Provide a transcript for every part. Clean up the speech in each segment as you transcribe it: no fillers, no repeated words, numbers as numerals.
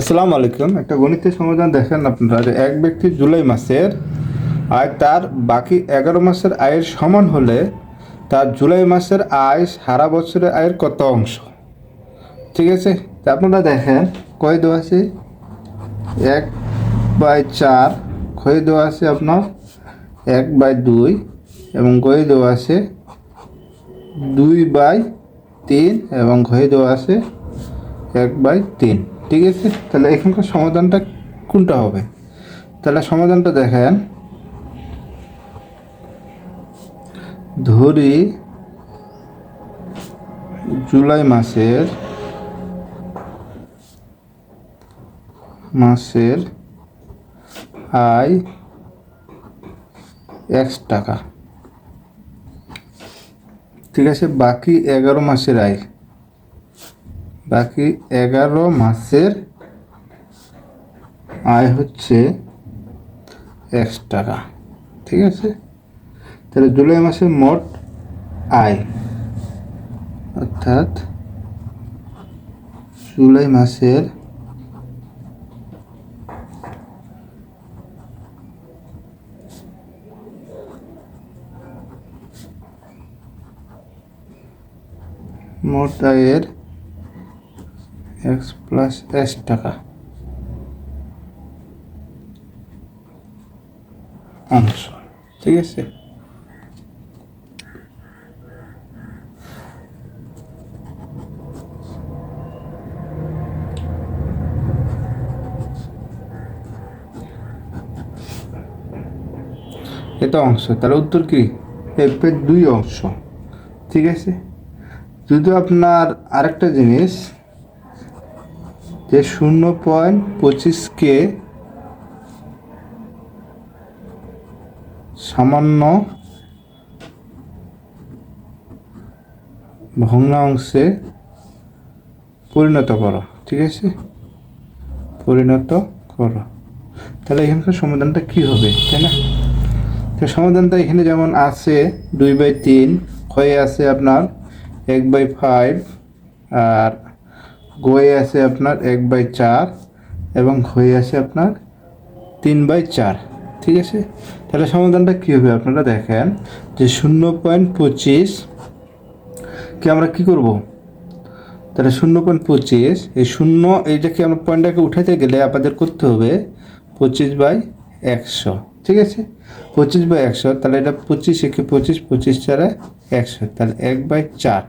আসসালামু আলাইকুম। একটা গণিতের সমাধান দেখেন আপনারা যে এক ব্যক্তি জুলাই মাসের আয় তার বাকি 11 মাসের আয়ের সমান হলে তার জুলাই মাসের আয় সারা বছরের আয়ের কত অংশ। ঠিক আছে, তা আপনারা দেখেন কয় দেওয়া আছে 1/4, ক্ষয় দেওয়া আছে আপনার 1/2 এবং গয়ে দেওয়া আছে 2/3 এবং ঘয়ে দেওয়া আছে 1/3। ঠিক আছে, তাহলে এখানকার সমাধানটা কোনটা হবে? তাহলে সমাধানটা দেখেন, ধরি জুলাই মাসের আয় x টাকা। ঠিক আছে, বাকি 11 মাসের আয়, বাকি 11 মাসের আয় হচ্ছে x টাকা। ঠিক আছে, তাহলে জুলাই মাসের মোট আয় অর্থাৎ জুলাই মাসের মোট আয়ের x প্লাস s টাকা অংশ। ঠিক আছে, এটা অংশ, তাহলে উত্তর কি f এর 2 অংশ। ঠিক আছে, যদি আপনার আরেকটা জিনিস যে 0.25কে সামান্য ভগ্নাংশে পরিণত করো। ঠিক আছে, পরিণত করো, তাহলে এখানকার সমাধানটা কি হবে, তাই না? তো সমাধানটা এখানে যেমন আছে 2/3, ক্ষয়ে আছে আপনার 1/5, আর গয়ে আছে আপনার 1/4 এবং ক্ষয়ে আছে আপনার 3/4। ঠিক আছে, তাহলে সমাধানটা কী হবে আপনারা দেখেন যে 0.25 কে আমরা কি করব, তাহলে 0.25 এই শূন্য এইটাকে আমরা পয়েন্টটাকে উঠাতে গেলে আপনাদের করতে হবে 25/100। ঠিক আছে, 25/100, তাহলে এটা 25 একে 25, 25 4 100, তাহলে 1/4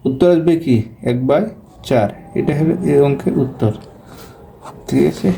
উত্তর আসবে কি 1/4। এটা হলো এই অঙ্কের উত্তর। ঠিক আছে।